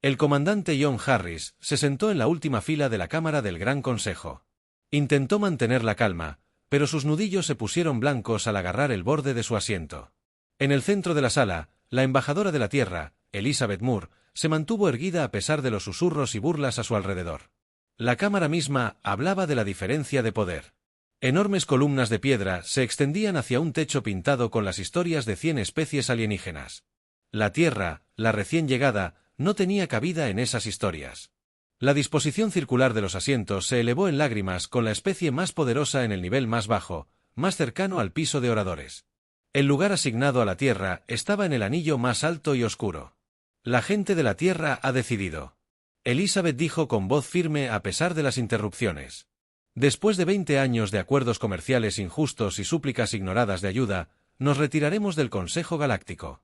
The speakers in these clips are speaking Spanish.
El comandante John Harris se sentó en la última fila de la Cámara del Gran Consejo. Intentó mantener la calma, pero sus nudillos se pusieron blancos al agarrar el borde de su asiento. En el centro de la sala, la embajadora de la Tierra, Elizabeth Moore, se mantuvo erguida a pesar de los susurros y burlas a su alrededor. La Cámara misma hablaba de la diferencia de poder. Enormes columnas de piedra se extendían hacia un techo pintado con las historias de 100 especies alienígenas. La Tierra, la recién llegada, no tenía cabida en esas historias. La disposición circular de los asientos se elevó en lágrimas con la especie más poderosa en el nivel más bajo, más cercano al piso de oradores. El lugar asignado a la Tierra estaba en el anillo más alto y oscuro. La gente de la Tierra ha decidido. Elizabeth dijo con voz firme a pesar de las interrupciones. Después de 20 años de acuerdos comerciales injustos y súplicas ignoradas de ayuda, nos retiraremos del Consejo Galáctico.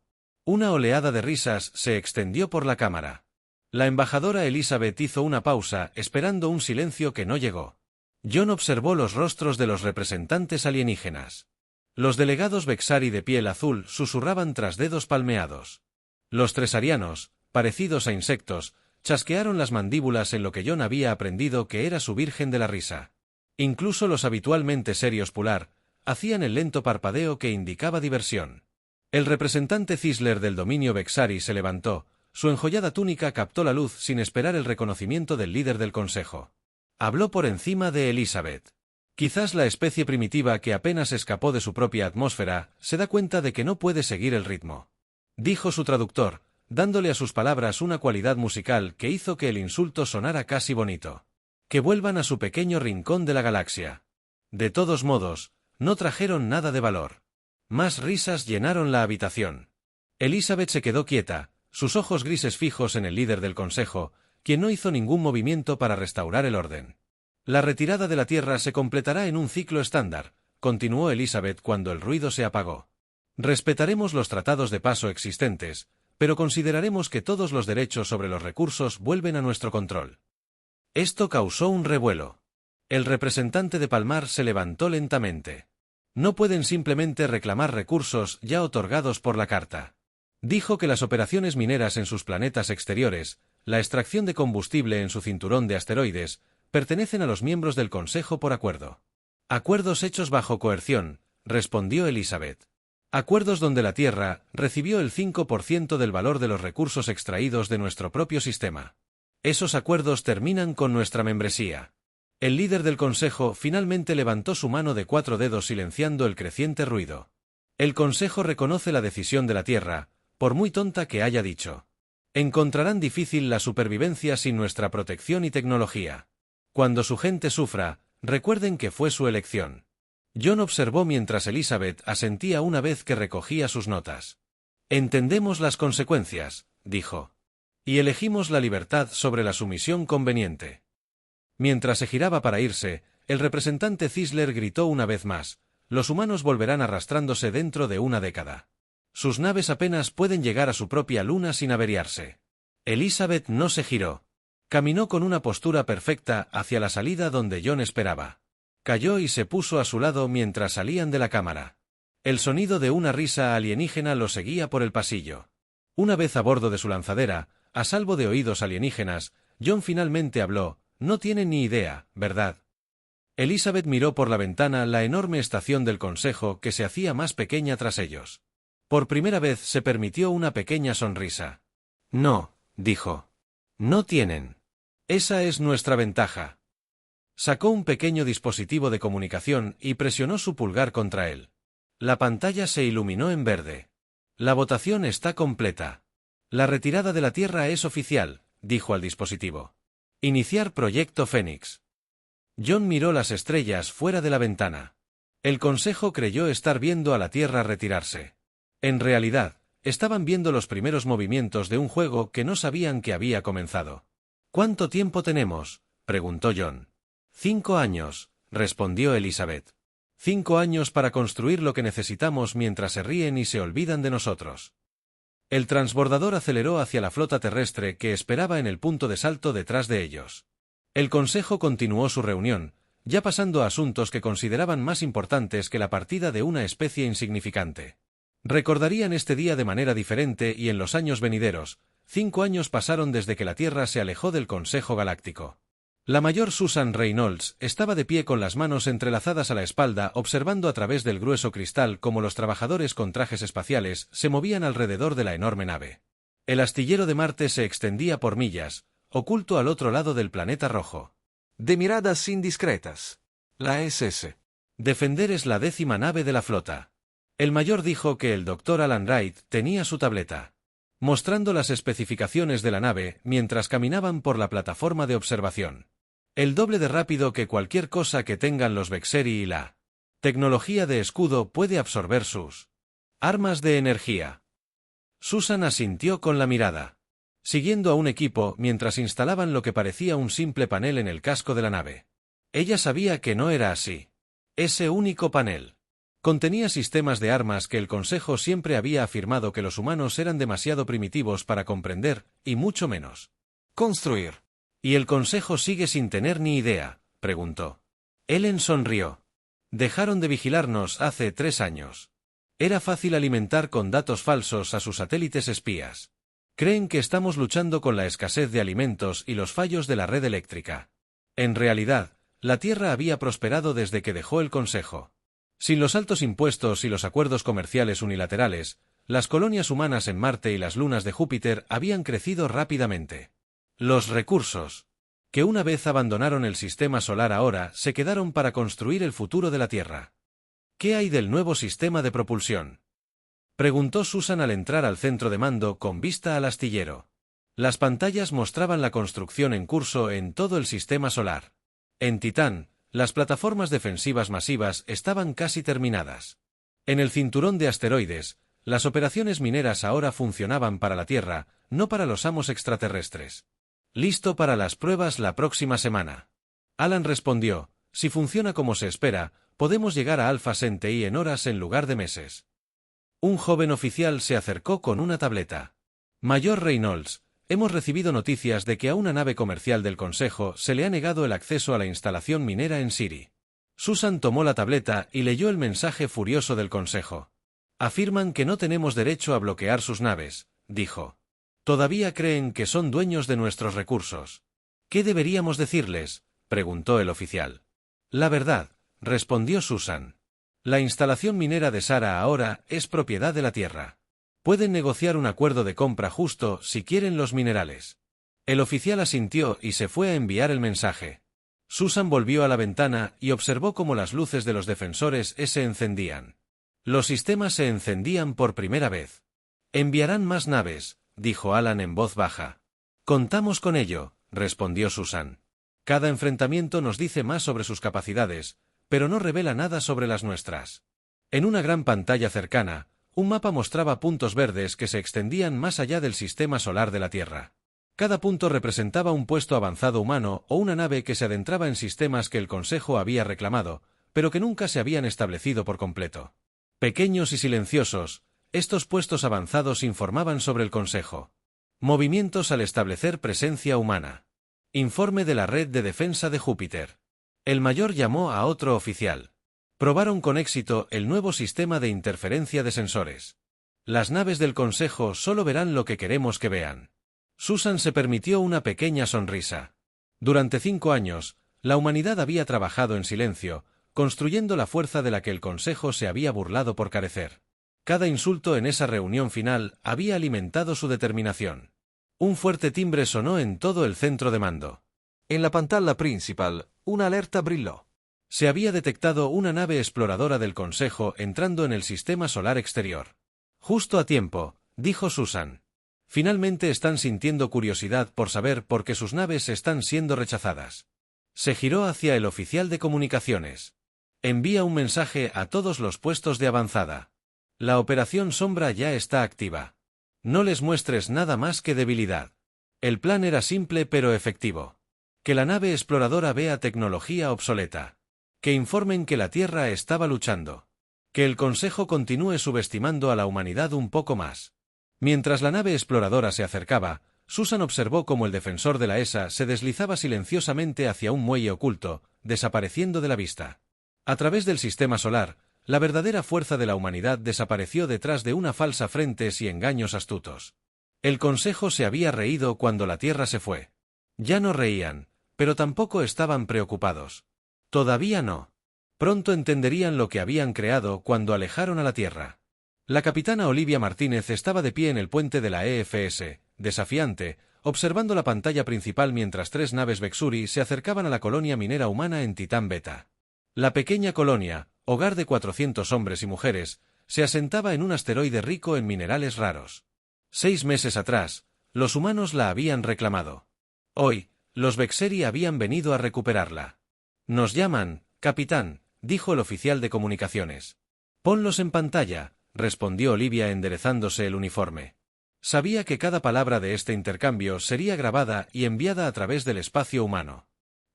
Una oleada de risas se extendió por la cámara. La embajadora Elizabeth hizo una pausa, esperando un silencio que no llegó. John observó los rostros de los representantes alienígenas. Los delegados Vexari de piel azul susurraban tras dedos palmeados. Los tresarianos, parecidos a insectos, chasquearon las mandíbulas en lo que John había aprendido que era su virgen de la risa. Incluso los habitualmente serios Pular hacían el lento parpadeo que indicaba diversión. El representante Cisler del dominio Vexari se levantó, su enjollada túnica captó la luz sin esperar el reconocimiento del líder del consejo. Habló por encima de Elizabeth. Quizás la especie primitiva que apenas escapó de su propia atmósfera se da cuenta de que no puede seguir el ritmo. Dijo su traductor, dándole a sus palabras una cualidad musical que hizo que el insulto sonara casi bonito. Que vuelvan a su pequeño rincón de la galaxia. De todos modos, no trajeron nada de valor. Más risas llenaron la habitación. Elizabeth se quedó quieta, sus ojos grises fijos en el líder del consejo, quien no hizo ningún movimiento para restaurar el orden. La retirada de la Tierra se completará en un ciclo estándar, continuó Elizabeth cuando el ruido se apagó. Respetaremos los tratados de paso existentes, pero consideraremos que todos los derechos sobre los recursos vuelven a nuestro control. Esto causó un revuelo. El representante de Palmar se levantó lentamente. No pueden simplemente reclamar recursos ya otorgados por la Carta. Dijo que las operaciones mineras en sus planetas exteriores, la extracción de combustible en su cinturón de asteroides, pertenecen a los miembros del Consejo por acuerdo. Acuerdos hechos bajo coerción, respondió Elizabeth. Acuerdos donde la Tierra recibió el 5% del valor de los recursos extraídos de nuestro propio sistema. Esos acuerdos terminan con nuestra membresía. El líder del Consejo finalmente levantó su mano de 4 dedos silenciando el creciente ruido. El Consejo reconoce la decisión de la Tierra, por muy tonta que haya dicho. Encontrarán difícil la supervivencia sin nuestra protección y tecnología. Cuando su gente sufra, recuerden que fue su elección. John observó mientras Elizabeth asentía una vez que recogía sus notas. Entendemos las consecuencias, dijo. Y elegimos la libertad sobre la sumisión conveniente. Mientras se giraba para irse, el representante Cisler gritó una vez más, los humanos volverán arrastrándose dentro de una década. Sus naves apenas pueden llegar a su propia luna sin averiarse. Elizabeth no se giró. Caminó con una postura perfecta hacia la salida donde John esperaba. Cayó y se puso a su lado mientras salían de la cámara. El sonido de una risa alienígena lo seguía por el pasillo. Una vez a bordo de su lanzadera, a salvo de oídos alienígenas, John finalmente habló. No tienen ni idea, ¿verdad? Elizabeth miró por la ventana la enorme estación del Consejo que se hacía más pequeña tras ellos. Por primera vez se permitió una pequeña sonrisa. No, dijo. No tienen. Esa es nuestra ventaja. Sacó un pequeño dispositivo de comunicación y presionó su pulgar contra él. La pantalla se iluminó en verde. La votación está completa. La retirada de la Tierra es oficial, dijo al dispositivo. Iniciar Proyecto Fénix. John miró las estrellas fuera de la ventana. El Consejo creyó estar viendo a la Tierra retirarse. En realidad, estaban viendo los primeros movimientos de un juego que no sabían que había comenzado. ¿Cuánto tiempo tenemos?, preguntó John. 5 años, respondió Elizabeth. 5 años para construir lo que necesitamos mientras se ríen y se olvidan de nosotros. El transbordador aceleró hacia la flota terrestre que esperaba en el punto de salto detrás de ellos. El Consejo continuó su reunión, ya pasando a asuntos que consideraban más importantes que la partida de una especie insignificante. Recordarían este día de manera diferente y en los años venideros, 5 años pasaron desde que la Tierra se alejó del Consejo Galáctico. La mayor Susan Reynolds estaba de pie con las manos entrelazadas a la espalda observando a través del grueso cristal cómo los trabajadores con trajes espaciales se movían alrededor de la enorme nave. El astillero de Marte se extendía por millas, oculto al otro lado del planeta rojo. De miradas indiscretas. La SS. Defender es la 10ª nave de la flota. El mayor dijo que el Dr. Alan Wright tenía su tableta, mostrando las especificaciones de la nave mientras caminaban por la plataforma de observación. El doble de rápido que cualquier cosa que tengan los Vexeri y la tecnología de escudo puede absorber sus armas de energía. Susan asintió con la mirada, siguiendo a un equipo mientras instalaban lo que parecía un simple panel en el casco de la nave. Ella sabía que no era así. Ese único panel contenía sistemas de armas que el Consejo siempre había afirmado que los humanos eran demasiado primitivos para comprender, y mucho menos construir. ¿Y el Consejo sigue sin tener ni idea?, preguntó. Ellen sonrió. Dejaron de vigilarnos hace 3 años. Era fácil alimentar con datos falsos a sus satélites espías. Creen que estamos luchando con la escasez de alimentos y los fallos de la red eléctrica. En realidad, la Tierra había prosperado desde que dejó el Consejo. Sin los altos impuestos y los acuerdos comerciales unilaterales, las colonias humanas en Marte y las lunas de Júpiter habían crecido rápidamente. Los recursos, que una vez abandonaron el sistema solar ahora, se quedaron para construir el futuro de la Tierra. ¿Qué hay del nuevo sistema de propulsión?, preguntó Susan al entrar al centro de mando con vista al astillero. Las pantallas mostraban la construcción en curso en todo el sistema solar. En Titán, las plataformas defensivas masivas estaban casi terminadas. En el cinturón de asteroides, las operaciones mineras ahora funcionaban para la Tierra, no para los amos extraterrestres. Listo para las pruebas la próxima semana. Alan respondió, si funciona como se espera, podemos llegar a Alpha Centauri en horas en lugar de meses. Un joven oficial se acercó con una tableta. Mayor Reynolds, hemos recibido noticias de que a una nave comercial del Consejo se le ha negado el acceso a la instalación minera en Siri. Susan tomó la tableta y leyó el mensaje furioso del Consejo. Afirman que no tenemos derecho a bloquear sus naves, dijo. Todavía creen que son dueños de nuestros recursos. ¿Qué deberíamos decirles?, preguntó el oficial. La verdad, respondió Susan. La instalación minera de Sara ahora es propiedad de la Tierra. Pueden negociar un acuerdo de compra justo si quieren los minerales. El oficial asintió y se fue a enviar el mensaje. Susan volvió a la ventana y observó cómo las luces de los defensores se encendían. Los sistemas se encendían por primera vez. Enviarán más naves, dijo Alan en voz baja. Contamos con ello, respondió Susan. Cada enfrentamiento nos dice más sobre sus capacidades, pero no revela nada sobre las nuestras. En una gran pantalla cercana, un mapa mostraba puntos verdes que se extendían más allá del sistema solar de la Tierra. Cada punto representaba un puesto avanzado humano o una nave que se adentraba en sistemas que el Consejo había reclamado, pero que nunca se habían establecido por completo. Pequeños y silenciosos, estos puestos avanzados informaban sobre el Consejo. Movimientos al establecer presencia humana. Informe de la Red de Defensa de Júpiter. El mayor llamó a otro oficial. Probaron con éxito el nuevo sistema de interferencia de sensores. Las naves del Consejo solo verán lo que queremos que vean. Susan se permitió una pequeña sonrisa. Durante 5 años, la humanidad había trabajado en silencio, construyendo la fuerza de la que el Consejo se había burlado por carecer. Cada insulto en esa reunión final había alimentado su determinación. Un fuerte timbre sonó en todo el centro de mando. En la pantalla principal, una alerta brilló. Se había detectado una nave exploradora del Consejo entrando en el sistema solar exterior. Justo a tiempo, dijo Susan. Finalmente están sintiendo curiosidad por saber por qué sus naves están siendo rechazadas. Se giró hacia el oficial de comunicaciones. Envía un mensaje a todos los puestos de avanzada. La operación Sombra ya está activa. No les muestres nada más que debilidad. El plan era simple pero efectivo. Que la nave exploradora vea tecnología obsoleta. Que informen que la Tierra estaba luchando. Que el Consejo continúe subestimando a la humanidad un poco más. Mientras la nave exploradora se acercaba, Susan observó cómo el defensor de la ESA se deslizaba silenciosamente hacia un muelle oculto, desapareciendo de la vista. A través del sistema solar, la verdadera fuerza de la humanidad desapareció detrás de una falsa frentes y engaños astutos. El Consejo se había reído cuando la Tierra se fue. Ya no reían, pero tampoco estaban preocupados. Todavía no. Pronto entenderían lo que habían creado cuando alejaron a la Tierra. La capitana Olivia Martínez estaba de pie en el puente de la EFS, desafiante, observando la pantalla principal mientras 3 naves Vexuri se acercaban a la colonia minera humana en Titán Beta. La pequeña colonia, hogar de 400 hombres y mujeres, se asentaba en un asteroide rico en minerales raros. 6 meses atrás, los humanos la habían reclamado. Hoy, los Vexeri habían venido a recuperarla. «Nos llaman, capitán», dijo el oficial de comunicaciones. «Ponlos en pantalla», respondió Olivia enderezándose el uniforme. Sabía que cada palabra de este intercambio sería grabada y enviada a través del espacio humano.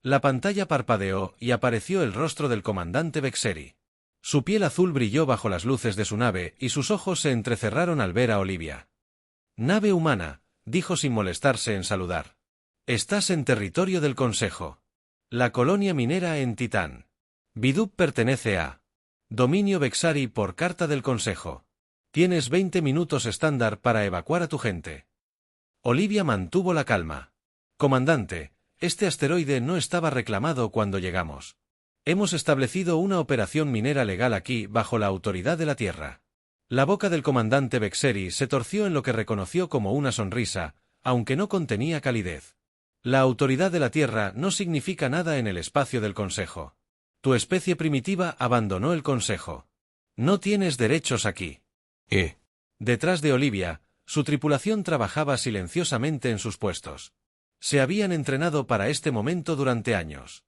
La pantalla parpadeó y apareció el rostro del comandante Vexeri. Su piel azul brilló bajo las luces de su nave y sus ojos se entrecerraron al ver a Olivia. «Nave humana», dijo sin molestarse en saludar. «Estás en territorio del Consejo. La colonia minera en Titán. Vidup pertenece a Dominio Vexari por carta del Consejo. Tienes 20 minutos estándar para evacuar a tu gente». Olivia mantuvo la calma. «Comandante, este asteroide no estaba reclamado cuando llegamos. Hemos establecido una operación minera legal aquí bajo la autoridad de la Tierra». La boca del comandante Vexeri se torció en lo que reconoció como una sonrisa, aunque no contenía calidez. «La autoridad de la Tierra no significa nada en el espacio del Consejo. Tu especie primitiva abandonó el Consejo. No tienes derechos aquí». Detrás de Olivia, su tripulación trabajaba silenciosamente en sus puestos. Se habían entrenado para este momento durante años.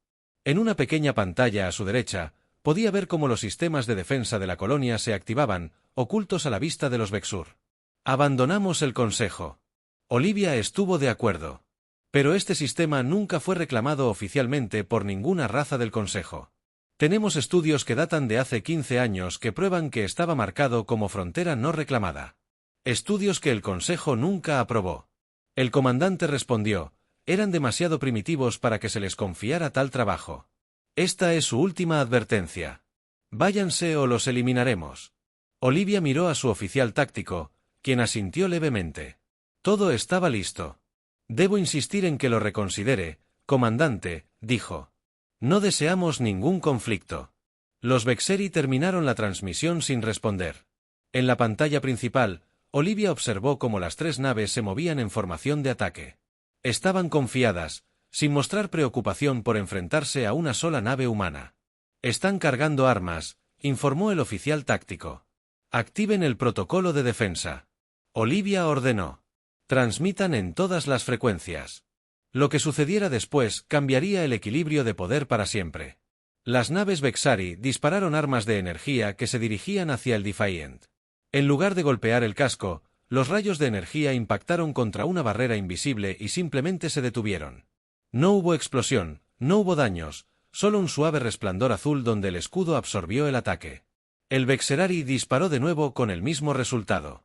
En una pequeña pantalla a su derecha, podía ver cómo los sistemas de defensa de la colonia se activaban, ocultos a la vista de los Vexur. «Abandonamos el Consejo». Olivia estuvo de acuerdo. Pero este sistema nunca fue reclamado oficialmente por ninguna raza del Consejo. «Tenemos estudios que datan de hace 15 años que prueban que estaba marcado como frontera no reclamada. Estudios que el Consejo nunca aprobó». El comandante respondió: «Eran demasiado primitivos para que se les confiara tal trabajo. Esta es su última advertencia. Váyanse o los eliminaremos». Olivia miró a su oficial táctico, quien asintió levemente. Todo estaba listo. «Debo insistir en que lo reconsidere, comandante», dijo. «No deseamos ningún conflicto». Los Vexeri terminaron la transmisión sin responder. En la pantalla principal, Olivia observó cómo las 3 naves se movían en formación de ataque. Estaban confiadas, sin mostrar preocupación por enfrentarse a una sola nave humana. «Están cargando armas», informó el oficial táctico. «Activen el protocolo de defensa». Olivia ordenó. «Transmitan en todas las frecuencias». Lo que sucediera después cambiaría el equilibrio de poder para siempre. Las naves Vexari dispararon armas de energía que se dirigían hacia el Defiant. En lugar de golpear el casco, los rayos de energía impactaron contra una barrera invisible y simplemente se detuvieron. No hubo explosión, no hubo daños, solo un suave resplandor azul donde el escudo absorbió el ataque. El Vexerari disparó de nuevo con el mismo resultado.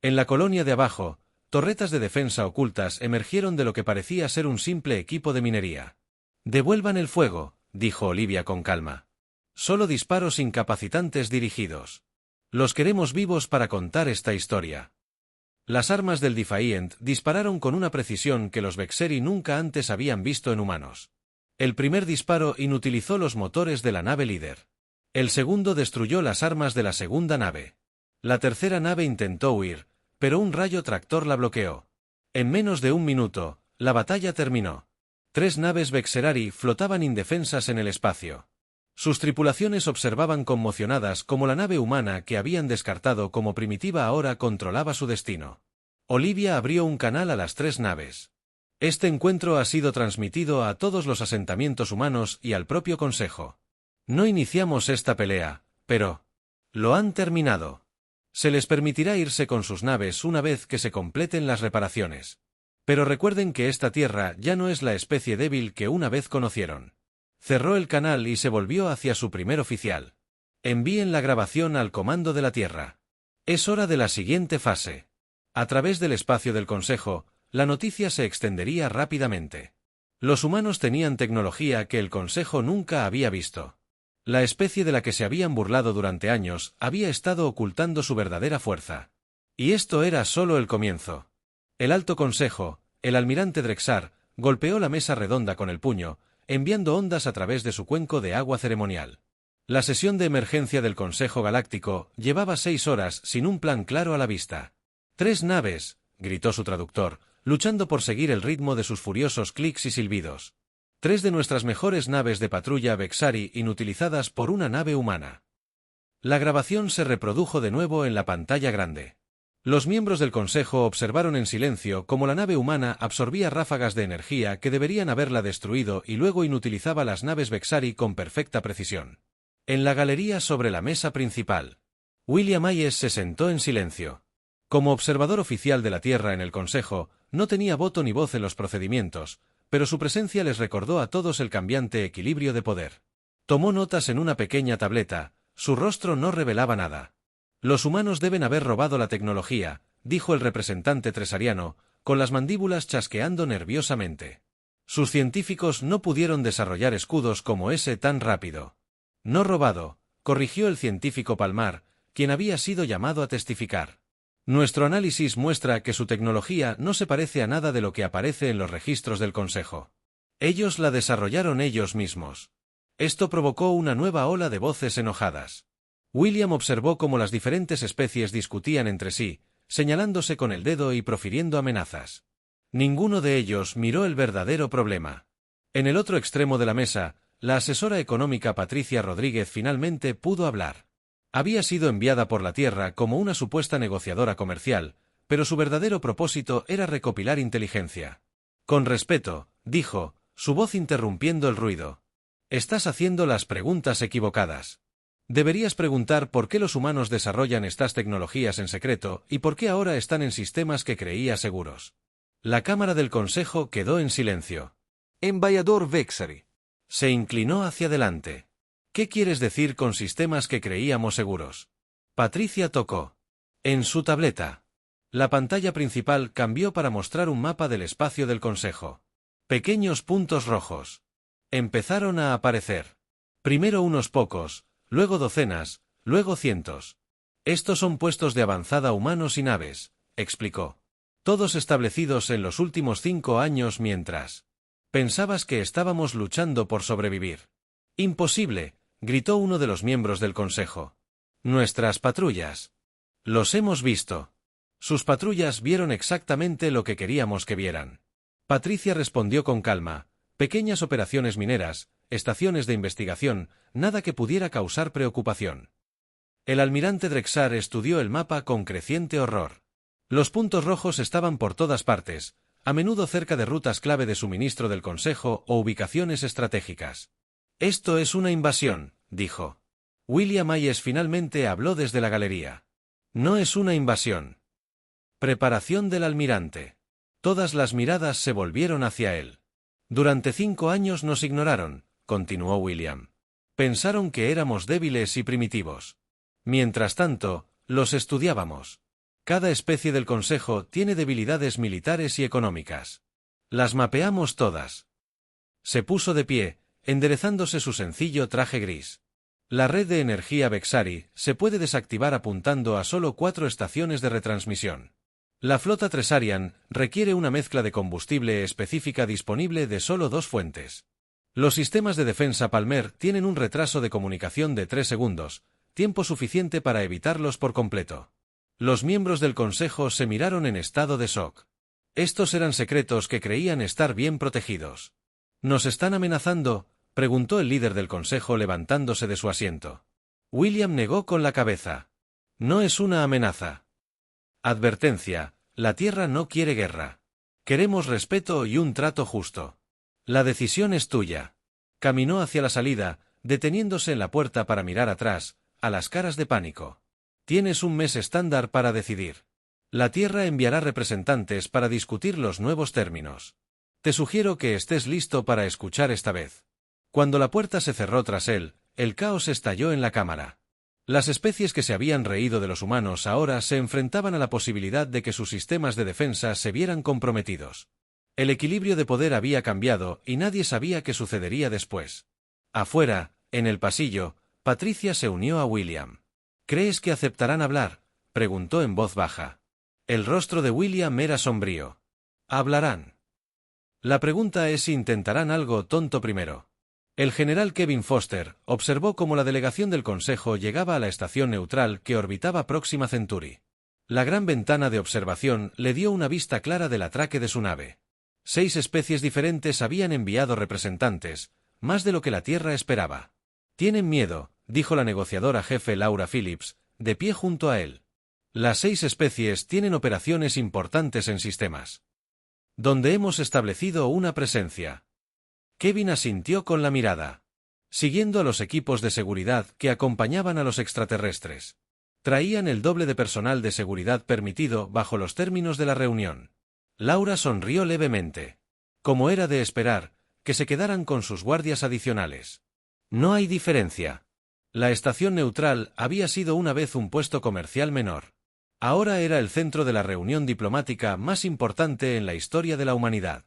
En la colonia de abajo, torretas de defensa ocultas emergieron de lo que parecía ser un simple equipo de minería. «Devuelvan el fuego», dijo Olivia con calma. «Solo disparos incapacitantes dirigidos. Los queremos vivos para contar esta historia». Las armas del Defiant dispararon con una precisión que los Vexeri nunca antes habían visto en humanos. El primer disparo inutilizó los motores de la nave líder. El segundo destruyó las armas de la segunda nave. La tercera nave intentó huir, pero un rayo tractor la bloqueó. En menos de un minuto, la batalla terminó. 3 naves Vexerari flotaban indefensas en el espacio. Sus tripulaciones observaban conmocionadas cómo la nave humana que habían descartado como primitiva ahora controlaba su destino. Olivia abrió un canal a las 3 naves. «Este encuentro ha sido transmitido a todos los asentamientos humanos y al propio Consejo. No iniciamos esta pelea, pero lo han terminado. Se les permitirá irse con sus naves una vez que se completen las reparaciones. Pero recuerden que esta Tierra ya no es la especie débil que una vez conocieron». Cerró el canal y se volvió hacia su primer oficial. «Envíen la grabación al comando de la Tierra. Es hora de la siguiente fase». A través del espacio del Consejo, la noticia se extendería rápidamente. Los humanos tenían tecnología que el Consejo nunca había visto. La especie de la que se habían burlado durante años había estado ocultando su verdadera fuerza. Y esto era solo el comienzo. El Alto Consejo, el almirante Drexar, golpeó la mesa redonda con el puño, enviando ondas a través de su cuenco de agua ceremonial. La sesión de emergencia del Consejo Galáctico llevaba 6 horas sin un plan claro a la vista. 3 naves, gritó su traductor, luchando por seguir el ritmo de sus furiosos clics y silbidos. 3 de nuestras mejores naves de patrulla Vexari inutilizadas por una nave humana. La grabación se reprodujo de nuevo en la pantalla grande. Los miembros del Consejo observaron en silencio cómo la nave humana absorbía ráfagas de energía que deberían haberla destruido y luego inutilizaba las naves Vexari con perfecta precisión. En la galería sobre la mesa principal, William Hayes se sentó en silencio. Como observador oficial de la Tierra en el Consejo, no tenía voto ni voz en los procedimientos, pero su presencia les recordó a todos el cambiante equilibrio de poder. Tomó notas en una pequeña tableta, su rostro no revelaba nada. Los humanos deben haber robado la tecnología, dijo el representante tresariano, con las mandíbulas chasqueando nerviosamente. Sus científicos no pudieron desarrollar escudos como ese tan rápido. No robado, corrigió el científico Palmar, quien había sido llamado a testificar. Nuestro análisis muestra que su tecnología no se parece a nada de lo que aparece en los registros del Consejo. Ellos la desarrollaron ellos mismos. Esto provocó una nueva ola de voces enojadas. William observó cómo las diferentes especies discutían entre sí, señalándose con el dedo y profiriendo amenazas. Ninguno de ellos miró el verdadero problema. En el otro extremo de la mesa, la asesora económica Patricia Rodríguez finalmente pudo hablar. Había sido enviada por la Tierra como una supuesta negociadora comercial, pero su verdadero propósito era recopilar inteligencia. Con respeto, dijo, su voz interrumpiendo el ruido. Estás haciendo las preguntas equivocadas. Deberías preguntar por qué los humanos desarrollan estas tecnologías en secreto y por qué ahora están en sistemas que creía seguros. La Cámara del Consejo quedó en silencio. Embajador Vexari. Se inclinó hacia adelante. ¿Qué quieres decir con sistemas que creíamos seguros? Patricia tocó. En su tableta. La pantalla principal cambió para mostrar un mapa del espacio del Consejo. Pequeños puntos rojos. Empezaron a aparecer. Primero unos pocos, luego docenas, luego cientos. Estos son puestos de avanzada humanos y naves, explicó. Todos establecidos en los últimos 5 años mientras. Pensabas que estábamos luchando por sobrevivir. Imposible, gritó uno de los miembros del Consejo. Nuestras patrullas. Los hemos visto. Sus patrullas vieron exactamente lo que queríamos que vieran. Patricia respondió con calma. Pequeñas operaciones mineras, estaciones de investigación, nada que pudiera causar preocupación. El almirante Drexar estudió el mapa con creciente horror. Los puntos rojos estaban por todas partes, a menudo cerca de rutas clave de suministro del Consejo o ubicaciones estratégicas. Esto es una invasión, dijo. William Hayes finalmente habló desde la galería. No es una invasión. Preparación del almirante. Todas las miradas se volvieron hacia él. Durante 5 años nos ignoraron, continuó William. Pensaron que éramos débiles y primitivos. Mientras tanto, los estudiábamos. Cada especie del Consejo tiene debilidades militares y económicas. Las mapeamos todas. Se puso de pie, enderezándose su sencillo traje gris. La red de energía Vexari se puede desactivar apuntando a solo 4 estaciones de retransmisión. La flota Tresarian requiere una mezcla de combustible específica disponible de solo 2 fuentes. Los sistemas de defensa Palmer tienen un retraso de comunicación de 3 segundos, tiempo suficiente para evitarlos por completo. Los miembros del Consejo se miraron en estado de shock. Estos eran secretos que creían estar bien protegidos. ¿Nos están amenazando?, preguntó el líder del Consejo levantándose de su asiento. William negó con la cabeza. No es una amenaza. Advertencia, la Tierra no quiere guerra. Queremos respeto y un trato justo. La decisión es tuya. Caminó hacia la salida, deteniéndose en la puerta para mirar atrás, a las caras de pánico. Tienes un mes estándar para decidir. La Tierra enviará representantes para discutir los nuevos términos. Te sugiero que estés listo para escuchar esta vez. Cuando la puerta se cerró tras él, el caos estalló en la cámara. Las especies que se habían reído de los humanos ahora se enfrentaban a la posibilidad de que sus sistemas de defensa se vieran comprometidos. El equilibrio de poder había cambiado y nadie sabía qué sucedería después. Afuera, en el pasillo, Patricia se unió a William. ¿Crees que aceptarán hablar?, preguntó en voz baja. El rostro de William era sombrío. ¿Hablarán? La pregunta es si intentarán algo tonto primero. El general Kevin Foster observó cómo la delegación del Consejo llegaba a la estación neutral que orbitaba Próxima Centauri. La gran ventana de observación le dio una vista clara del atraque de su nave. 6 especies diferentes habían enviado representantes, más de lo que la Tierra esperaba. «Tienen miedo», dijo la negociadora jefe Laura Phillips, de pie junto a él. «Las 6 especies tienen operaciones importantes en sistemas donde hemos establecido una presencia». Kevin asintió con la mirada, siguiendo a los equipos de seguridad que acompañaban a los extraterrestres. Traían el doble de personal de seguridad permitido bajo los términos de la reunión. Laura sonrió levemente. Como era de esperar, que se quedaran con sus guardias adicionales. No hay diferencia. La estación neutral había sido una vez un puesto comercial menor. Ahora era el centro de la reunión diplomática más importante en la historia de la humanidad.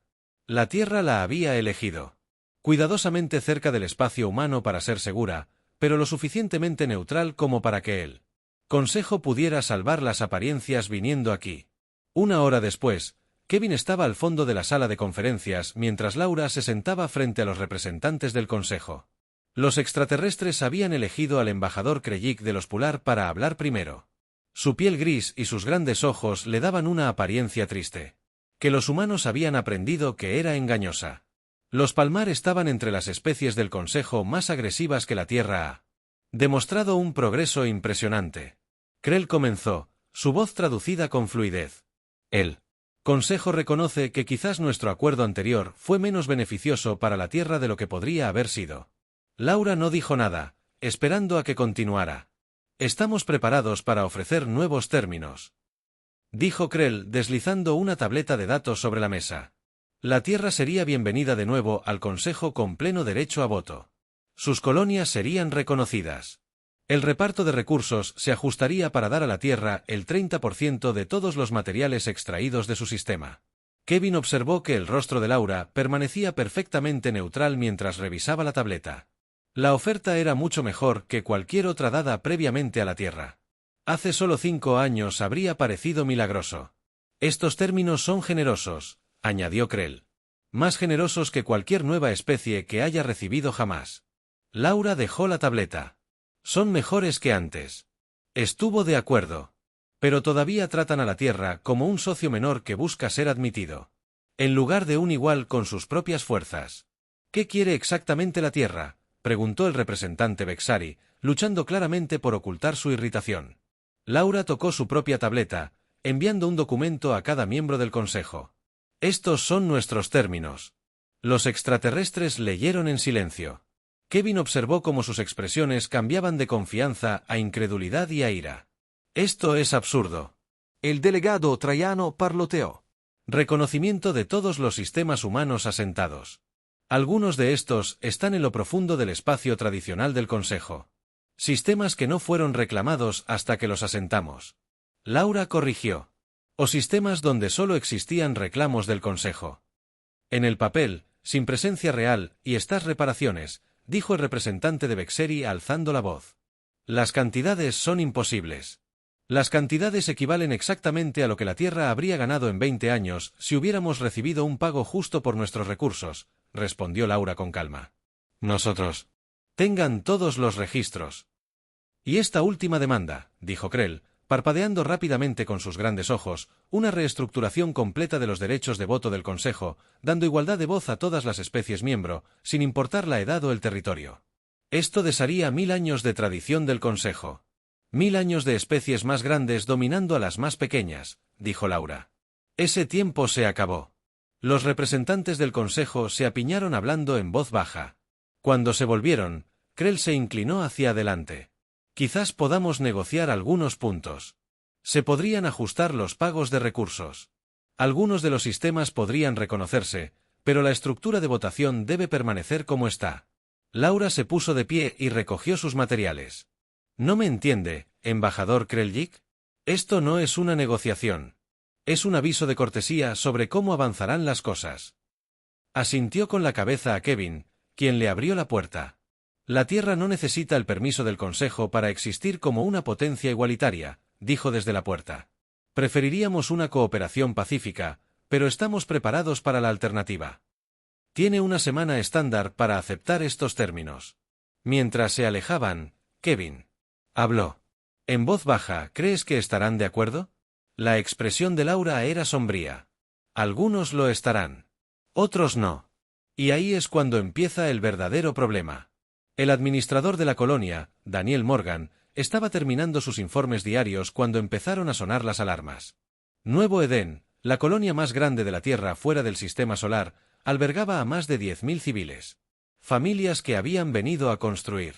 La Tierra la había elegido. Cuidadosamente cerca del espacio humano para ser segura, pero lo suficientemente neutral como para que el Consejo pudiera salvar las apariencias viniendo aquí. 1 hora después, Kevin estaba al fondo de la sala de conferencias mientras Laura se sentaba frente a los representantes del Consejo. Los extraterrestres habían elegido al embajador Krejcik de los Pular para hablar primero. Su piel gris y sus grandes ojos le daban una apariencia triste, que los humanos habían aprendido que era engañosa. Los Palmar estaban entre las especies del Consejo más agresivas que la Tierra ha demostrado un progreso impresionante. Krell comenzó, su voz traducida con fluidez. El Consejo reconoce que quizás nuestro acuerdo anterior fue menos beneficioso para la Tierra de lo que podría haber sido. Laura no dijo nada, esperando a que continuara. Estamos preparados para ofrecer nuevos términos, dijo Krell deslizando una tableta de datos sobre la mesa. La Tierra sería bienvenida de nuevo al Consejo con pleno derecho a voto. Sus colonias serían reconocidas. El reparto de recursos se ajustaría para dar a la Tierra el 30% de todos los materiales extraídos de su sistema. Kevin observó que el rostro de Laura permanecía perfectamente neutral mientras revisaba la tableta. La oferta era mucho mejor que cualquier otra dada previamente a la Tierra. Hace solo 5 años habría parecido milagroso. Estos términos son generosos, añadió Krell. Más generosos que cualquier nueva especie que haya recibido jamás. Laura dejó la tableta. Son mejores que antes. Estuvo de acuerdo. Pero todavía tratan a la Tierra como un socio menor que busca ser admitido, en lugar de un igual con sus propias fuerzas. ¿Qué quiere exactamente la Tierra?, preguntó el representante Bexari, luchando claramente por ocultar su irritación. Laura tocó su propia tableta, enviando un documento a cada miembro del Consejo. Estos son nuestros términos. Los extraterrestres leyeron en silencio. Kevin observó cómo sus expresiones cambiaban de confianza a incredulidad y a ira. Esto es absurdo. El delegado Traiano parloteó. Reconocimiento de todos los sistemas humanos asentados. Algunos de estos están en lo profundo del espacio tradicional del Consejo. Sistemas que no fueron reclamados hasta que los asentamos. Laura corrigió. O sistemas donde solo existían reclamos del Consejo. En el papel, sin presencia real, y estas reparaciones, dijo el representante de Bexeri alzando la voz. Las cantidades son imposibles. Las cantidades equivalen exactamente a lo que la Tierra habría ganado en 20 años si hubiéramos recibido un pago justo por nuestros recursos, respondió Laura con calma. Nosotros. Tengan todos los registros. Y esta última demanda, dijo Krell, parpadeando rápidamente con sus grandes ojos, una reestructuración completa de los derechos de voto del Consejo, dando igualdad de voz a todas las especies miembro, sin importar la edad o el territorio. Esto desharía 1000 años de tradición del Consejo. 1000 años de especies más grandes dominando a las más pequeñas, dijo Laura. Ese tiempo se acabó. Los representantes del Consejo se apiñaron hablando en voz baja. Cuando se volvieron, Krell se inclinó hacia adelante. Quizás podamos negociar algunos puntos. Se podrían ajustar los pagos de recursos. Algunos de los sistemas podrían reconocerse, pero la estructura de votación debe permanecer como está. Laura se puso de pie y recogió sus materiales. ¿No me entiende, embajador Krejcik? Esto no es una negociación. Es un aviso de cortesía sobre cómo avanzarán las cosas. Asintió con la cabeza a Kevin, quien le abrió la puerta. La Tierra no necesita el permiso del Consejo para existir como una potencia igualitaria, dijo desde la puerta. Preferiríamos una cooperación pacífica, pero estamos preparados para la alternativa. Tiene una semana estándar para aceptar estos términos. Mientras se alejaban, Kevin habló. En voz baja, ¿crees que estarán de acuerdo? La expresión de Laura era sombría. Algunos lo estarán. Otros no. Y ahí es cuando empieza el verdadero problema. El administrador de la colonia, Daniel Morgan, estaba terminando sus informes diarios cuando empezaron a sonar las alarmas. Nuevo Edén, la colonia más grande de la Tierra fuera del sistema solar, albergaba a más de 10.000 civiles. Familias que habían venido a construir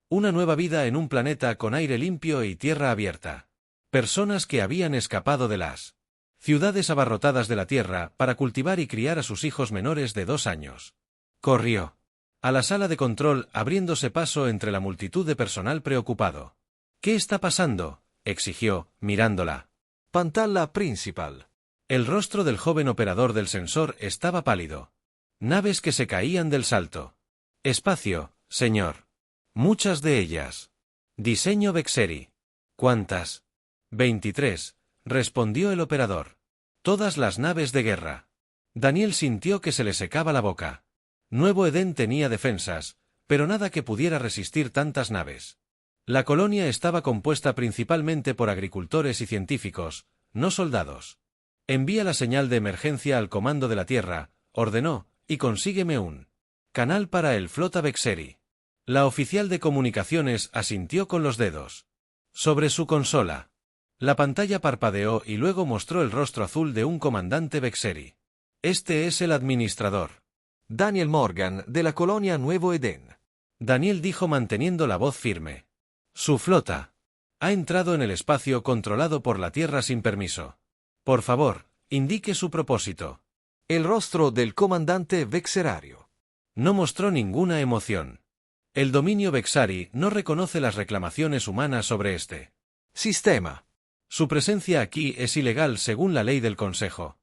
una nueva vida en un planeta con aire limpio y tierra abierta. Personas que habían escapado de las ciudades abarrotadas de la Tierra para cultivar y criar a sus hijos menores de 2 años. Corrió a la sala de control abriéndose paso entre la multitud de personal preocupado. ¿Qué está pasando?, exigió, mirándola. Pantalla principal. El rostro del joven operador del sensor estaba pálido. Naves que se caían del salto. Espacio, señor. Muchas de ellas. Diseño Vexeri. ¿Cuántas? 23, respondió el operador. Todas las naves de guerra. Daniel sintió que se le secaba la boca. Nuevo Edén tenía defensas, pero nada que pudiera resistir tantas naves. La colonia estaba compuesta principalmente por agricultores y científicos, no soldados. Envía la señal de emergencia al comando de la Tierra, ordenó, y consígueme un canal para el flota Vexeri. La oficial de comunicaciones asintió con los dedos. Sobre su consola. La pantalla parpadeó y luego mostró el rostro azul de un comandante Vexeri. Este es el administrador. Daniel Morgan, de la colonia Nuevo Edén. Daniel dijo manteniendo la voz firme. Su flota ha entrado en el espacio controlado por la Tierra sin permiso. Por favor, indique su propósito. El rostro del comandante Vexerario no mostró ninguna emoción. El dominio Vexari no reconoce las reclamaciones humanas sobre este sistema. Su presencia aquí es ilegal según la ley del Consejo.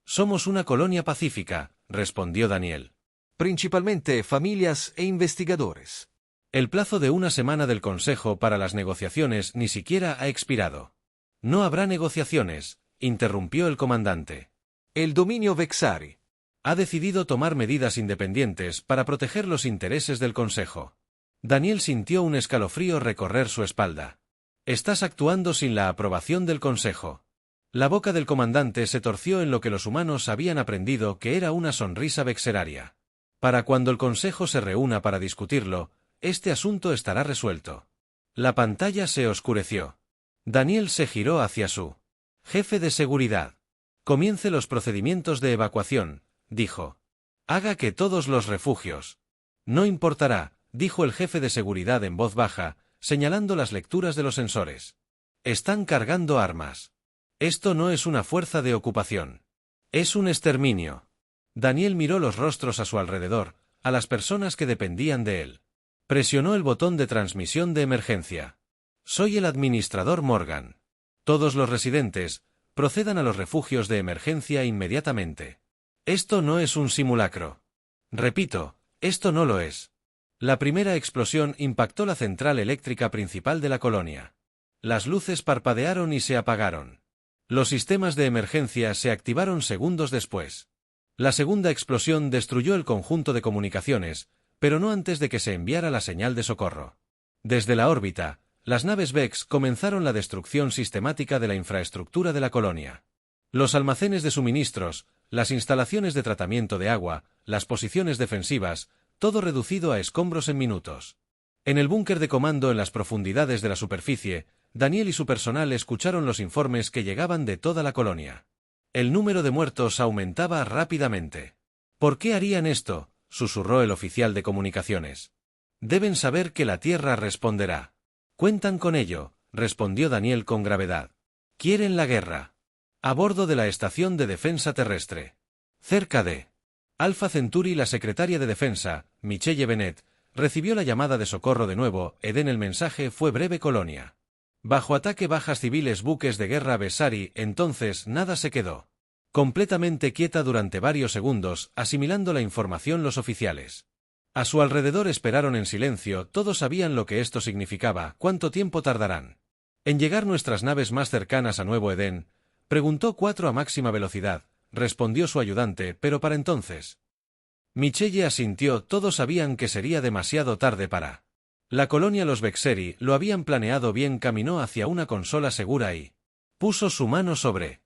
Somos una colonia pacífica, respondió Daniel. Principalmente familias e investigadores. El plazo de una semana del Consejo para las negociaciones ni siquiera ha expirado. No habrá negociaciones, interrumpió el comandante. El dominio Vexari ha decidido tomar medidas independientes para proteger los intereses del Consejo. Daniel sintió un escalofrío recorrer su espalda. Estás actuando sin la aprobación del Consejo. La boca del comandante se torció en lo que los humanos habían aprendido que era una sonrisa vexeraria. Para cuando el Consejo se reúna para discutirlo, este asunto estará resuelto. La pantalla se oscureció. Daniel se giró hacia su jefe de seguridad. Comience los procedimientos de evacuación, dijo. Haga que todos los refugios. No importará, dijo el jefe de seguridad en voz baja, señalando las lecturas de los sensores. Están cargando armas. Esto no es una fuerza de ocupación. Es un exterminio. Daniel miró los rostros a su alrededor, a las personas que dependían de él. Presionó el botón de transmisión de emergencia. Soy el administrador Morgan. Todos los residentes, procedan a los refugios de emergencia inmediatamente. Esto no es un simulacro. Repito, esto no lo es. La primera explosión impactó la central eléctrica principal de la colonia. Las luces parpadearon y se apagaron. Los sistemas de emergencia se activaron segundos después. La segunda explosión destruyó el conjunto de comunicaciones, pero no antes de que se enviara la señal de socorro. Desde la órbita, las naves Vex comenzaron la destrucción sistemática de la infraestructura de la colonia. Los almacenes de suministros, las instalaciones de tratamiento de agua, las posiciones defensivas, todo reducido a escombros en minutos. En el búnker de comando en las profundidades de la superficie, Daniel y su personal escucharon los informes que llegaban de toda la colonia. El número de muertos aumentaba rápidamente. ¿Por qué harían esto?, susurró el oficial de comunicaciones. Deben saber que la Tierra responderá. Cuentan con ello, respondió Daniel con gravedad. Quieren la guerra. A bordo de la estación de defensa terrestre. Cerca de Alpha Centauri, la secretaria de defensa, Michelle Bennett, recibió la llamada de socorro de nuevo. Edén, el mensaje fue breve: colonia bajo ataque, bajas civiles, buques de guerra Vexari. Entonces nada se quedó completamente quieta durante varios segundos, asimilando la información los oficiales. A su alrededor esperaron en silencio, todos sabían lo que esto significaba. ¿Cuánto tiempo tardarán en llegar nuestras naves más cercanas a Nuevo Edén? Preguntó 4 a máxima velocidad, respondió su ayudante, pero para entonces. Michelle asintió, todos sabían que sería demasiado tarde para. La colonia Los Vexeri lo habían planeado bien, caminó hacia una consola segura y puso su mano sobre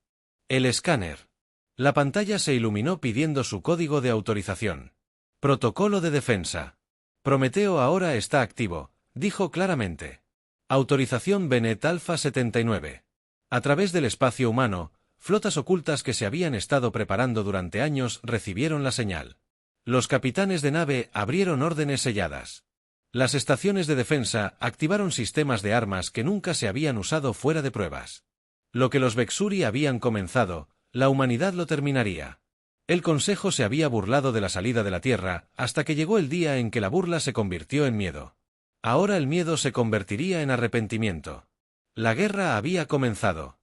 el escáner. La pantalla se iluminó pidiendo su código de autorización. Protocolo de defensa. Prometeo ahora está activo, dijo claramente. Autorización Benet Alpha 79. A través del espacio humano, flotas ocultas que se habían estado preparando durante años recibieron la señal. Los capitanes de nave abrieron órdenes selladas. Las estaciones de defensa activaron sistemas de armas que nunca se habían usado fuera de pruebas. Lo que los Vexuri habían comenzado, la humanidad lo terminaría. El Consejo se había burlado de la salida de la Tierra hasta que llegó el día en que la burla se convirtió en miedo. Ahora el miedo se convertiría en arrepentimiento. La guerra había comenzado.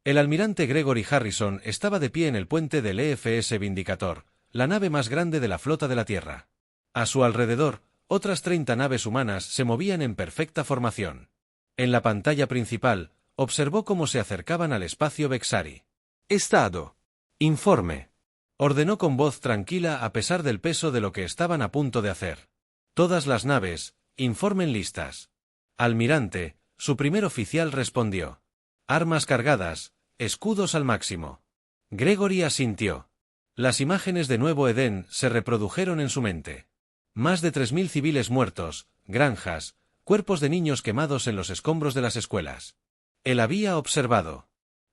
El almirante Gregory Harrison estaba de pie en el puente del EFS Vindicator, la nave más grande de la flota de la Tierra. A su alrededor, otras 30 naves humanas se movían en perfecta formación. En la pantalla principal, observó cómo se acercaban al espacio Vexari. Estado. Informe. Ordenó con voz tranquila a pesar del peso de lo que estaban a punto de hacer. Todas las naves, informen listas. Almirante, su primer oficial respondió. Armas cargadas, escudos al máximo. Gregory asintió. Las imágenes de Nuevo Edén se reprodujeron en su mente. Más de 3000 civiles muertos, granjas, cuerpos de niños quemados en los escombros de las escuelas. Él había observado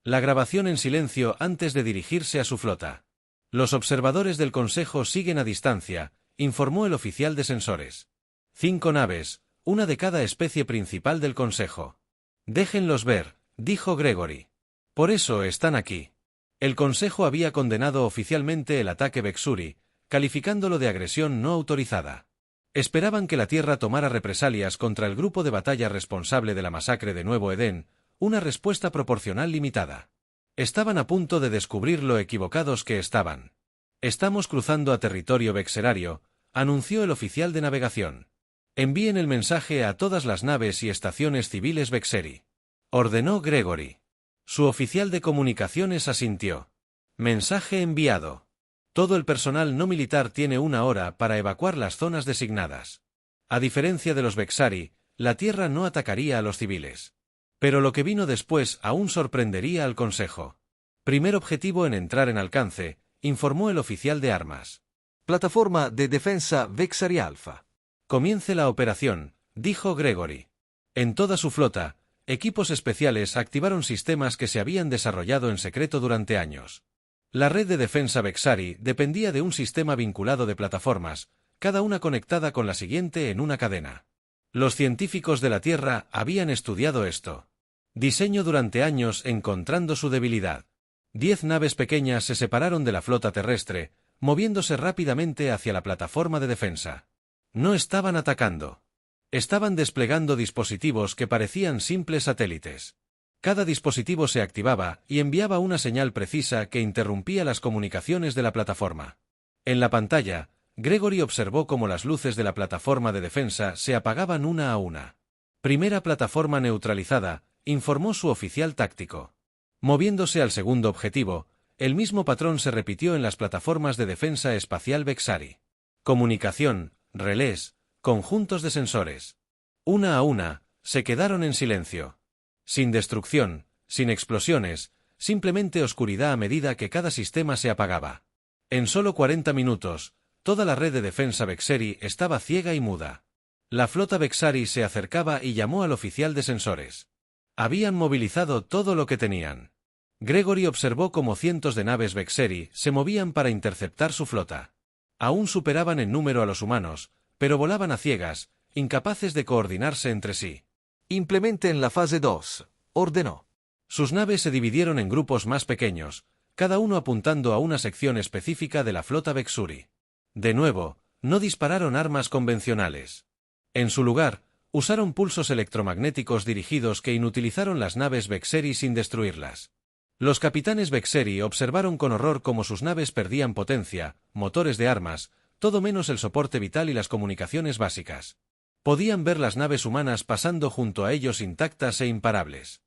la grabación en silencio antes de dirigirse a su flota. Los observadores del Consejo siguen a distancia, informó el oficial de sensores. 5 naves, una de cada especie principal del Consejo. Déjenlos ver, dijo Gregory. Por eso están aquí. El Consejo había condenado oficialmente el ataque Vexuri, calificándolo de agresión no autorizada. Esperaban que la Tierra tomara represalias contra el grupo de batalla responsable de la masacre de Nuevo Edén, una respuesta proporcional limitada. Estaban a punto de descubrir lo equivocados que estaban. Estamos cruzando a territorio vexerario, anunció el oficial de navegación. Envíen el mensaje a todas las naves y estaciones civiles Vexeri. Ordenó Gregory. Su oficial de comunicaciones asintió. Mensaje enviado. Todo el personal no militar tiene 1 hora para evacuar las zonas designadas. A diferencia de los Vexari, la Tierra no atacaría a los civiles. Pero lo que vino después aún sorprendería al Consejo. Primer objetivo en entrar en alcance, informó el oficial de armas. Plataforma de defensa Vexari Alpha. Comience la operación, dijo Gregory. En toda su flota, equipos especiales activaron sistemas que se habían desarrollado en secreto durante años. La red de defensa Vexari dependía de un sistema vinculado de plataformas, cada una conectada con la siguiente en una cadena. Los científicos de la Tierra habían estudiado esto. Diseño durante años encontrando su debilidad. 10 naves pequeñas se separaron de la flota terrestre, moviéndose rápidamente hacia la plataforma de defensa. No estaban atacando. Estaban desplegando dispositivos que parecían simples satélites. Cada dispositivo se activaba y enviaba una señal precisa que interrumpía las comunicaciones de la plataforma. En la pantalla, Gregory observó cómo las luces de la plataforma de defensa se apagaban una a una. Primera plataforma neutralizada, informó su oficial táctico. Moviéndose al segundo objetivo, el mismo patrón se repitió en las plataformas de defensa espacial Vexari. Comunicación, relés, conjuntos de sensores. Una a una, se quedaron en silencio. Sin destrucción, sin explosiones, simplemente oscuridad a medida que cada sistema se apagaba. En solo 40 minutos, toda la red de defensa Vexeri estaba ciega y muda. La flota Vexari se acercaba y llamó al oficial de sensores. Habían movilizado todo lo que tenían. Gregory observó cómo cientos de naves Vexeri se movían para interceptar su flota. Aún superaban en número a los humanos, pero volaban a ciegas, incapaces de coordinarse entre sí. Implementen la fase 2, ordenó. Sus naves se dividieron en grupos más pequeños, cada uno apuntando a una sección específica de la flota Vexuri. De nuevo, no dispararon armas convencionales. En su lugar, usaron pulsos electromagnéticos dirigidos que inutilizaron las naves Vexeri sin destruirlas. Los capitanes Vexeri observaron con horror cómo sus naves perdían potencia, motores de armas, todo menos el soporte vital y las comunicaciones básicas. Podían ver las naves humanas pasando junto a ellos intactas e imparables.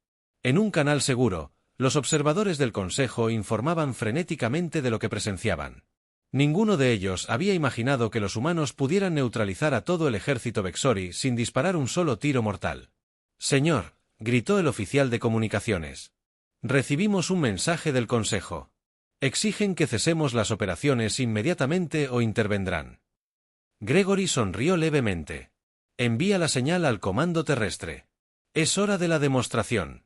En un canal seguro, Los observadores del Consejo informaban frenéticamente de lo que presenciaban. Ninguno de ellos había imaginado que los humanos pudieran neutralizar a todo el ejército Vexori sin disparar un solo tiro mortal. «Señor», gritó el oficial de comunicaciones. «Recibimos un mensaje del Consejo. Exigen que cesemos las operaciones inmediatamente o intervendrán». Gregory sonrió levemente. «Envía la señal al comando terrestre. Es hora de la demostración».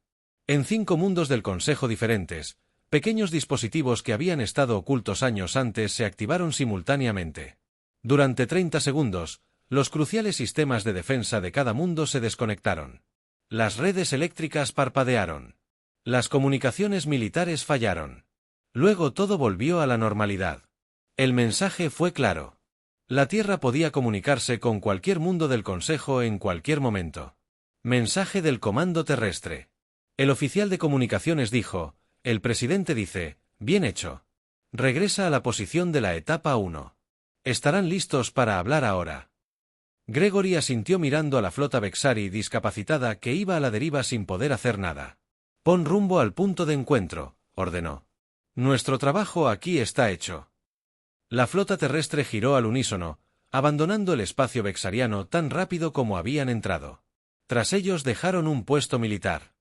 En 5 mundos del Consejo diferentes, pequeños dispositivos que habían estado ocultos años antes se activaron simultáneamente. Durante 30 segundos, los cruciales sistemas de defensa de cada mundo se desconectaron. Las redes eléctricas parpadearon. Las comunicaciones militares fallaron. Luego todo volvió a la normalidad. El mensaje fue claro. La Tierra podía comunicarse con cualquier mundo del Consejo en cualquier momento. Mensaje del comando terrestre. El oficial de comunicaciones dijo: «El presidente dice, bien hecho. Regresa a la posición de la etapa 1. Estarán listos para hablar ahora». Gregory asintió mirando a la flota Vexari discapacitada que iba a la deriva sin poder hacer nada. «Pon rumbo al punto de encuentro», ordenó. «Nuestro trabajo aquí está hecho». La flota terrestre giró al unísono, abandonando el espacio vexariano tan rápido como habían entrado. Tras ellos dejaron un puesto militar,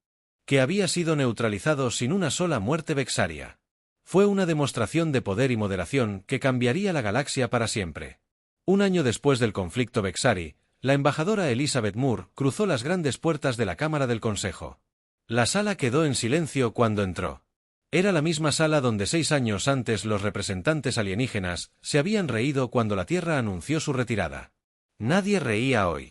que había sido neutralizado sin una sola muerte vexaria. Fue una demostración de poder y moderación que cambiaría la galaxia para siempre. Un año después del conflicto vexari, la embajadora Elizabeth Moore cruzó las grandes puertas de la Cámara del Consejo. La sala quedó en silencio cuando entró. Era la misma sala donde 6 años antes los representantes alienígenas se habían reído cuando la Tierra anunció su retirada. Nadie reía hoy.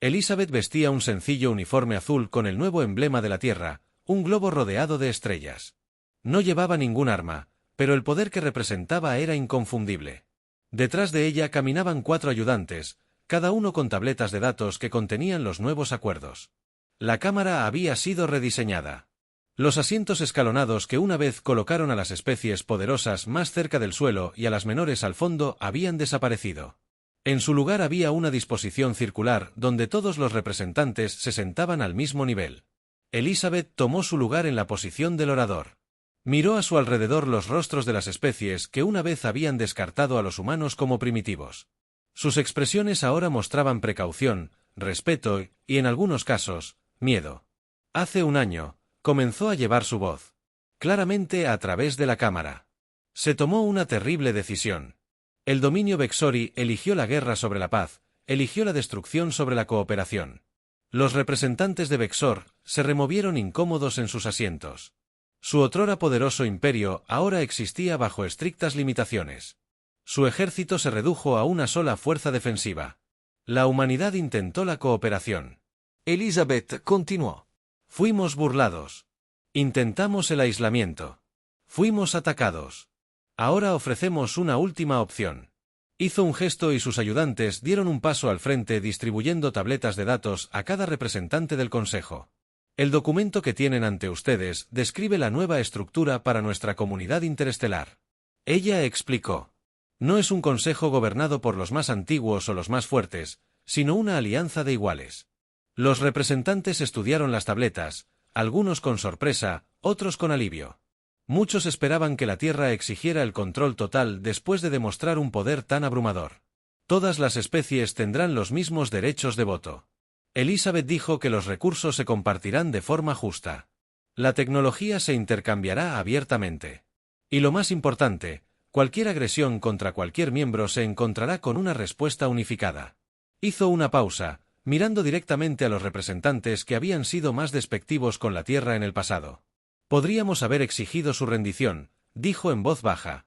Elizabeth vestía un sencillo uniforme azul con el nuevo emblema de la Tierra, un globo rodeado de estrellas. No llevaba ningún arma, pero el poder que representaba era inconfundible. Detrás de ella caminaban 4 ayudantes, cada uno con tabletas de datos que contenían los nuevos acuerdos. La cámara había sido rediseñada. Los asientos escalonados que una vez colocaron a las especies poderosas más cerca del suelo y a las menores al fondo habían desaparecido. En su lugar había una disposición circular donde todos los representantes se sentaban al mismo nivel. Elizabeth tomó su lugar en la posición del orador. Miró a su alrededor los rostros de las especies que una vez habían descartado a los humanos como primitivos. Sus expresiones ahora mostraban precaución, respeto y, en algunos casos, miedo. Hace un año, comenzó a llevar su voz. Claramente a través de la cámara. Se tomó una terrible decisión. El dominio Vexori eligió la guerra sobre la paz, eligió la destrucción sobre la cooperación. Los representantes de Vexor se removieron incómodos en sus asientos. Su otrora poderoso imperio ahora existía bajo estrictas limitaciones. Su ejército se redujo a una sola fuerza defensiva. La humanidad intentó la cooperación. Elizabeth continuó. Fuimos burlados. Intentamos el aislamiento. Fuimos atacados. Ahora ofrecemos una última opción. Hizo un gesto y sus ayudantes dieron un paso al frente distribuyendo tabletas de datos a cada representante del Consejo. El documento que tienen ante ustedes describe la nueva estructura para nuestra comunidad interestelar. Ella explicó. No es un consejo gobernado por los más antiguos o los más fuertes, sino una alianza de iguales. Los representantes estudiaron las tabletas, algunos con sorpresa, otros con alivio. Muchos esperaban que la Tierra exigiera el control total después de demostrar un poder tan abrumador. Todas las especies tendrán los mismos derechos de voto. Elizabeth dijo que los recursos se compartirán de forma justa. La tecnología se intercambiará abiertamente. Y lo más importante, cualquier agresión contra cualquier miembro se encontrará con una respuesta unificada. Hizo una pausa, mirando directamente a los representantes que habían sido más despectivos con la Tierra en el pasado. Podríamos haber exigido su rendición, dijo en voz baja.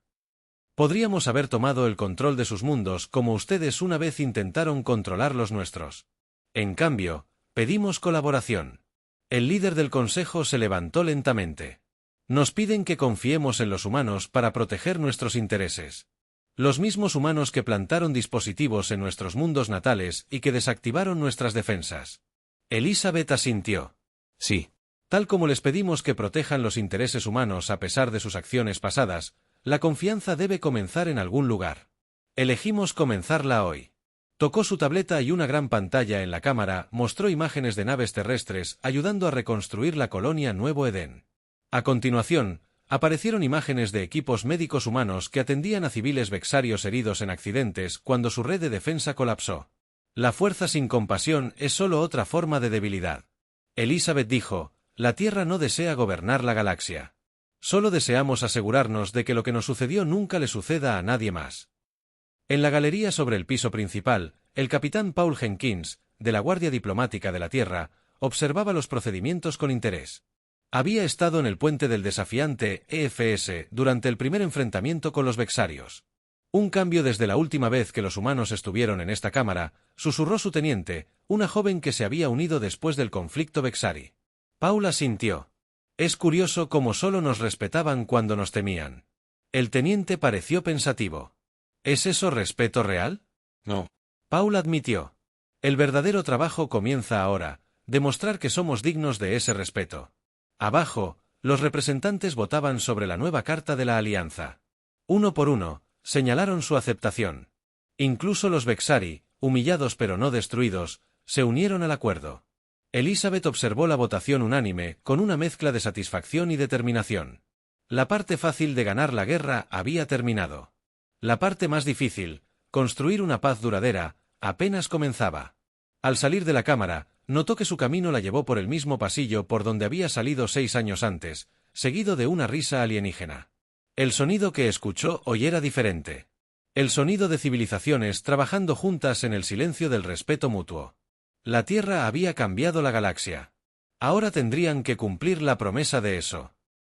Podríamos haber tomado el control de sus mundos como ustedes una vez intentaron controlar los nuestros. En cambio, pedimos colaboración. El líder del Consejo se levantó lentamente. Nos piden que confiemos en los humanos para proteger nuestros intereses. Los mismos humanos que plantaron dispositivos en nuestros mundos natales y que desactivaron nuestras defensas. Elizabeth asintió. Sí. Tal como les pedimos que protejan los intereses humanos a pesar de sus acciones pasadas, la confianza debe comenzar en algún lugar. Elegimos comenzarla hoy. Tocó su tableta y una gran pantalla en la cámara mostró imágenes de naves terrestres ayudando a reconstruir la colonia Nuevo Edén. A continuación, aparecieron imágenes de equipos médicos humanos que atendían a civiles vexarios heridos en accidentes cuando su red de defensa colapsó. La fuerza sin compasión es solo otra forma de debilidad. Elizabeth dijo, la Tierra no desea gobernar la galaxia. Solo deseamos asegurarnos de que lo que nos sucedió nunca le suceda a nadie más. En la galería sobre el piso principal, el capitán Paul Jenkins, de la Guardia Diplomática de la Tierra, observaba los procedimientos con interés. Había estado en el puente del desafiante EFS durante el primer enfrentamiento con los vexarios. Un cambio desde la última vez que los humanos estuvieron en esta cámara, susurró su teniente, una joven que se había unido después del conflicto vexari. Paul asintió. Es curioso cómo solo nos respetaban cuando nos temían. El teniente pareció pensativo. ¿Es eso respeto real? No. Paul admitió. El verdadero trabajo comienza ahora, demostrar que somos dignos de ese respeto. Abajo, los representantes votaban sobre la nueva Carta de la Alianza. Uno por uno, señalaron su aceptación. Incluso los vexari, humillados pero no destruidos, se unieron al acuerdo. Elizabeth observó la votación unánime, con una mezcla de satisfacción y determinación. La parte fácil de ganar la guerra había terminado. La parte más difícil, construir una paz duradera, apenas comenzaba. Al salir de la cámara, notó que su camino la llevó por el mismo pasillo por donde había salido 6 años antes, seguido de una risa alienígena. El sonido que escuchó hoy era diferente. El sonido de civilizaciones trabajando juntas en el silencio del respeto mutuo. La Tierra había cambiado la galaxia. Ahora tendrían que cumplir la promesa de eso.